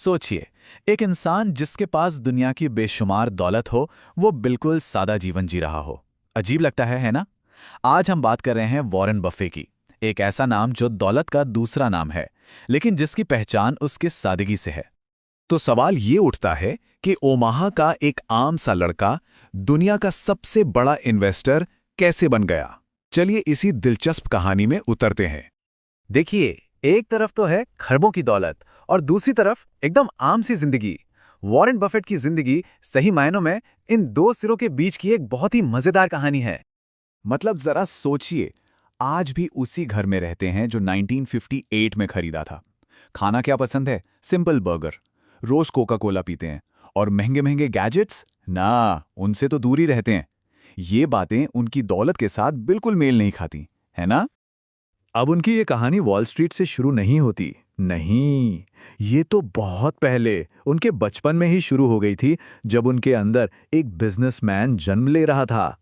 सोचिए, एक इंसान जिसके पास दुनिया की बेशुमार दौलत हो, वो बिल्कुल सादा जीवन जी रहा हो। अजीब लगता है ना? आज हम बात कर रहे हैं वॉरेन बफे की। एक ऐसा नाम जो दौलत का दूसरा नाम है, लेकिन जिसकी पहचान उसकी सादगी से है। तो सवाल ये उठता है कि ओमाहा का एक आम सा लड़का दुनिया का सबसे बड़ा इन्वेस्टर कैसे बन गया। चलिए इसी दिलचस्प कहानी में उतरते हैं। देखिए, एक तरफ तो है खरबों की दौलत और दूसरी तरफ एकदम आम सी जिंदगी। वॉरेन बफेट की जिंदगी सही मायनों में इन दो सिरों के बीच की एक बहुत ही मजेदार कहानी है। मतलब जरा सोचिए, आज भी उसी घर में रहते हैं जो 1958 में खरीदा था। खाना क्या पसंद है? Simple burger. रोज कोका कोला पीते हैं। और महंगे महंगे गैजेट्स? ना, उनसे तो दूर ही रहते हैं। ये बातें उनकी दौलत के साथ बिल्कुल मेल नहीं खाती, है ना? अब उनकी ये कहानी वॉल स्ट्रीट से शुरू नहीं होती। नहीं, ये तो बहुत पहले उनके बचपन में ही शुरू हो गई थी, जब उनके अंदर एक बिजनेसमैन जन्म ले रहा था।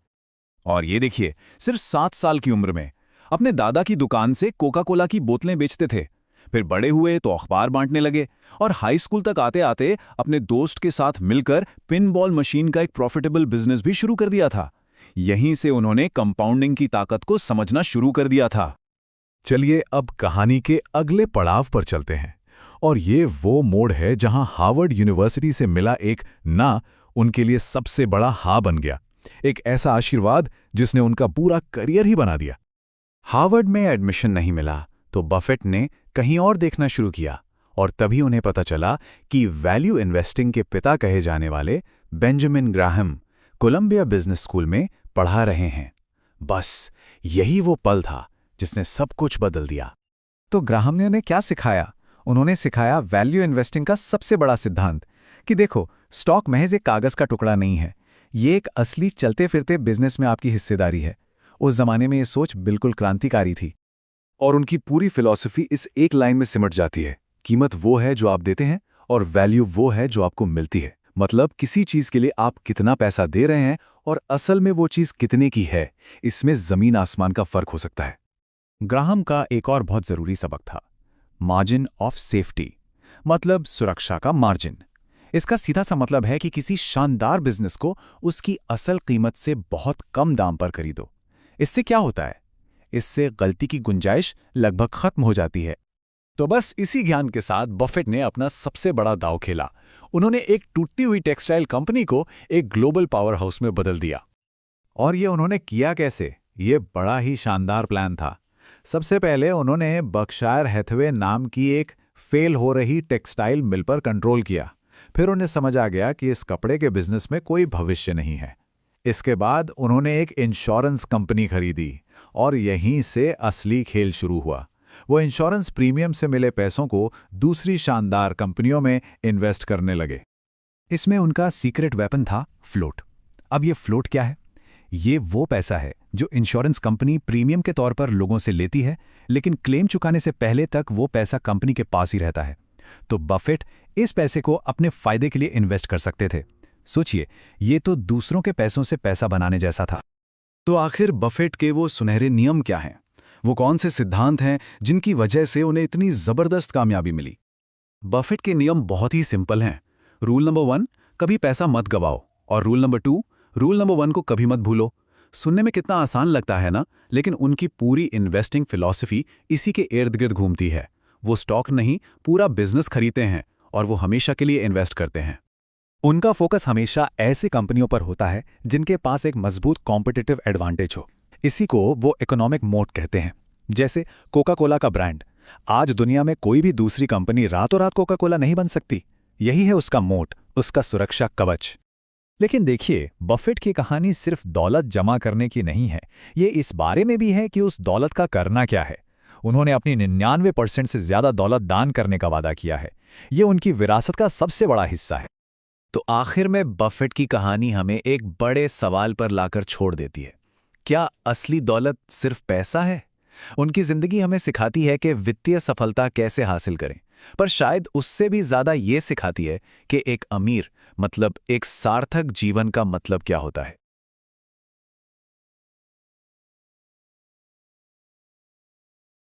और ये देखिए, सिर्फ 7 साल की उम्र में अपने दादा की दुकान से कोका कोला की बोतलें बेचते थे। फिर बड़े हुए तो अखबार बांटने लगे और हाई स्कूल तक आते आते अपने दोस्त के साथ मिलकर पिन बॉल मशीन का एक प्रॉफिटेबल बिजनेस भी शुरू कर दिया था। यहीं से उन्होंने कंपाउंडिंग की ताकत को समझना शुरू कर दिया था। चलिए अब कहानी के अगले पड़ाव पर चलते हैं। और ये वो मोड़ है जहां हार्वर्ड यूनिवर्सिटी से मिला एक ना उनके लिए सबसे बड़ा हा बन गया। एक ऐसा आशीर्वाद जिसने उनका पूरा करियर ही बना दिया। हार्वर्ड में एडमिशन नहीं मिला तो बफेट ने कहीं और देखना शुरू किया, और तभी उन्हें पता चला कि वैल्यू इन्वेस्टिंग के पिता कहे जाने वाले Benjamin Graham Columbia Business School में पढ़ा रहे हैं। बस यही वो पल था जिसने सब कुछ बदल दिया। तो ग्राहम ने उन्हें क्या सिखाया? उन्होंने सिखाया वैल्यू इन्वेस्टिंग का सबसे बड़ा सिद्धांत कि देखो, स्टॉक महज एक कागज का टुकड़ा नहीं है, ये एक असली चलते फिरते बिजनेस में आपकी हिस्सेदारी है। उस जमाने में ये सोच बिल्कुल क्रांतिकारी थी। और उनकी पूरी फिलॉसफी इस एक लाइन में सिमट जाती है: कीमत वो है जो आप देते हैं और वैल्यू वो है जो आपको मिलती है। मतलब किसी चीज के लिए आप कितना पैसा दे रहे हैं और असल में वो चीज कितने की है, इसमें जमीन आसमान का फर्क हो सकता है। ग्राहम का एक और बहुत जरूरी सबक था, मार्जिन ऑफ सेफ्टी, मतलब सुरक्षा का मार्जिन। इसका सीधा सा मतलब है कि किसी शानदार बिजनेस को उसकी असल कीमत से बहुत कम दाम पर खरीदो। इससे क्या होता है? इससे गलती की गुंजाइश लगभग खत्म हो जाती है। तो बस इसी ज्ञान के साथ बफेट ने अपना सबसे बड़ा दांव खेला। उन्होंने एक टूटती हुई टेक्सटाइल कंपनी को एक ग्लोबल पावर हाउस में बदल दिया। और ये उन्होंने किया कैसे? ये बड़ा ही शानदार प्लान था। सबसे पहले उन्होंने बर्कशायर हैथवे नाम की एक फेल हो रही टेक्सटाइल मिल पर कंट्रोल किया। फिर उन्हें समझ आ गया कि इस कपड़े के बिजनेस में कोई भविष्य नहीं है। इसके बाद उन्होंने एक इंश्योरेंस कंपनी खरीदी और यहीं से असली खेल शुरू हुआ। वो इंश्योरेंस प्रीमियम से मिले पैसों को दूसरी शानदार कंपनियों में इन्वेस्ट करने लगे। इसमें उनका सीक्रेट वेपन था फ्लोट। अब ये फ्लोट क्या है? ये वो पैसा है जो इंश्योरेंस कंपनी प्रीमियम के तौर पर लोगों से लेती है, लेकिन क्लेम चुकाने से पहले तक वो पैसा कंपनी के पास ही रहता है। तो बफेट इस पैसे को अपने फायदे के लिए इन्वेस्ट कर सकते थे। सोचिए, ये तो दूसरों के पैसों से पैसा बनाने जैसा था। तो आखिर बफेट के वो सुनहरे नियम क्या हैं? वो कौन से सिद्धांत हैं जिनकी वजह से उन्हें इतनी जबरदस्त कामयाबी मिली? बफेट के नियम बहुत ही सिंपल हैं। रूल नंबर 1, कभी पैसा मत गवाओ। और रूल नंबर 2, रूल नंबर 1 को कभी मत भूलो। सुनने में कितना आसान लगता है ना, लेकिन उनकी पूरी इन्वेस्टिंग फिलॉसफी इसी के इर्द गिर्द घूमती है। वो स्टॉक नहीं, पूरा बिजनेस खरीदते हैं और वो हमेशा के लिए इन्वेस्ट करते हैं। उनका फोकस हमेशा ऐसी कंपनियों पर होता है जिनके पास एक मजबूत कॉम्पिटिटिव एडवांटेज हो। इसी को वो इकोनॉमिक मोट कहते हैं। जैसे कोका कोला का ब्रांड। आज दुनिया में कोई भी दूसरी कंपनी रातों रात कोका कोला नहीं बन सकती। यही है उसका मोट, उसका सुरक्षा कवच। लेकिन देखिए, बफेट की कहानी सिर्फ दौलत जमा करने की नहीं है। ये इस बारे में भी है कि उस दौलत का करना क्या है। उन्होंने अपनी 99% से ज्यादा दौलत दान करने का वादा किया है। ये उनकी विरासत का सबसे बड़ा हिस्सा है। तो आखिर में बफेट की कहानी हमें एक बड़े सवाल पर लाकर छोड़ देती है। क्या असली दौलत सिर्फ पैसा है? उनकी जिंदगी हमें सिखाती है कि वित्तीय सफलता कैसे हासिल करें, पर शायद उससे भी ज्यादा ये सिखाती है कि एक अमीर मतलब एक सार्थक जीवन का मतलब क्या होता है।